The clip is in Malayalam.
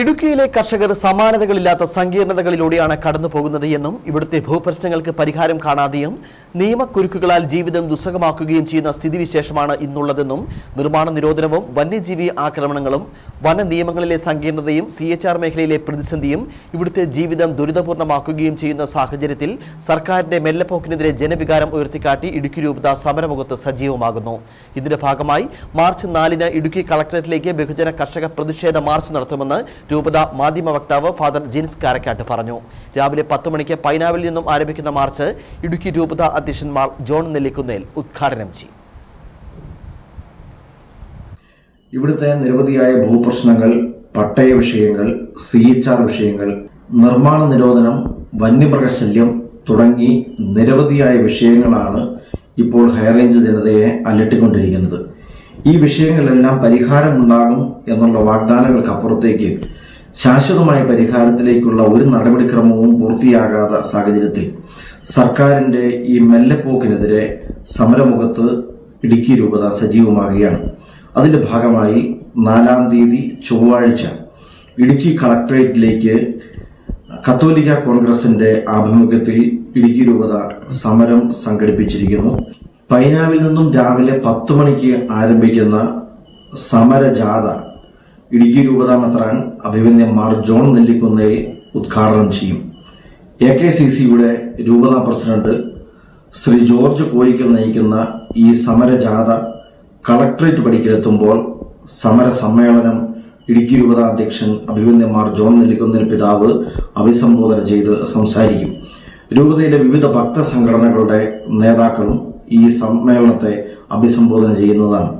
ഇടുക്കിയിലെ കർഷകർ സമാനതകളില്ലാത്ത സങ്കീർണതകളിലൂടെയാണ് കടന്നുപോകുന്നത് എന്നും ഇവിടുത്തെ ഭൂപ്രശ്നങ്ങൾക്ക് പരിഹാരം കാണാതെയും നിയമക്കുരുക്കുകളാൽ ജീവിതം ദുസ്സഹമാക്കുകയും ചെയ്യുന്ന സ്ഥിതിവിശേഷമാണ് ഇന്നുള്ളതെന്നും നിർമ്മാണ നിരോധനവും വന്യജീവി ആക്രമണങ്ങളും വന നിയമങ്ങളിലെ സങ്കീർണതയും CHR മേഖലയിലെ പ്രതിസന്ധിയും ഇവിടുത്തെ ജീവിതം ദുരിതപൂർണ്ണമാക്കുകയും ചെയ്യുന്ന സാഹചര്യത്തിൽ സർക്കാരിന്റെ മെല്ലെപ്പോക്കിനെതിരെ ജനവികാരം ഉയർത്തിക്കാട്ടി ഇടുക്കി രൂപത സമരമുഖത്ത് സജീവമാകുന്നു. ഇതിന്റെ ഭാഗമായി മാർച്ച് 4-ന് ഇടുക്കി കളക്ടറേറ്റിലേക്ക് ബഹുജന കർഷക പ്രതിഷേധ മാർച്ച് നടത്തുമെന്ന് രൂപത മാധ്യമ വക്താവ് ഫാദർ ജിൻസ് കാരക്കാട്ട് പറഞ്ഞു. രാവിലെ 10 മണിക്ക് പൈനാവിൽ നിന്നും ആരംഭിക്കുന്ന മാർച്ച് ഇടുക്കി രൂപത അധ്യക്ഷന്മാർ ജോൺ നെല്ലിക്കുന്നേൽ ഉദ്ഘാടനം ചെയ്യും. ഇവിടുത്തെ നിരവധിയായ ഭൂപ്രശ്നങ്ങൾ, പട്ടയ വിഷയങ്ങൾ, CHR വിഷയങ്ങൾ, നിർമ്മാണ നിരോധനം, വന്യമൃഗശല്യം തുടങ്ങി നിരവധിയായ വിഷയങ്ങളാണ് ഇപ്പോൾ ഹൈറേഞ്ച് ജനതയെ അലട്ടിക്കൊണ്ടിരിക്കുന്നത്. ഈ വിഷയങ്ങളെല്ലാം പരിഹാരമുണ്ടാകും എന്നുള്ള വാഗ്ദാനങ്ങൾക്കപ്പുറത്തേക്ക് ശാശ്വതമായ പരിഹാരത്തിലേക്കുള്ള ഒരു നടപടിക്രമവും പൂർത്തിയാകാത്ത സാഹചര്യത്തിൽ സർക്കാരിന്റെ ഈ മെല്ലെപ്പോക്കിനെതിരെ സമരമുഖത്ത് ഇടുക്കി രൂപത സജീവമാകുകയാണ്. അതിന്റെ ഭാഗമായി 4-ാം തീയതി ചൊവ്വാഴ്ച ഇടുക്കി കളക്ടറേറ്റിലേക്ക് കത്തോലിക്ക കോൺഗ്രസിന്റെ ആഭിമുഖ്യത്തിൽ ഇടുക്കി രൂപത സമരം സംഘടിപ്പിച്ചിരിക്കുന്നു. പൈനാവിൽ നിന്നും രാവിലെ 10 മണിക്ക് ആരംഭിക്കുന്ന സമരജാഥ ഇടുക്കി രൂപത മെത്രാൻ അഭിവന്ദ്യന്മാർ ജോൺ നെല്ലിക്കുന്നേൽ ഉദ്ഘാടനം ചെയ്യും. AKCCയുടെ രൂപത പ്രസിഡന്റ് ശ്രീ ജോർജ് കോരിക്കൽ നയിക്കുന്ന ഈ സമരജാഥ കളക്ടറേറ്റ് പടിക്കലെത്തുമ്പോൾ സമര സമ്മേളനം ഇടുക്കി രൂപത അധ്യക്ഷൻ അഭിവന്ദ്യന്മാർ ജോൺ നെല്ലിക്കുന്നേൽ പിതാവ് അഭിസംബോധന ചെയ്ത് സംസാരിക്കും. രൂപതയിലെ വിവിധ ഭക്ത സംഘടനകളുടെ നേതാക്കളും ഈ സമ്മേളനത്തെ അഭിസംബോധന ചെയ്യുന്നതാണ്.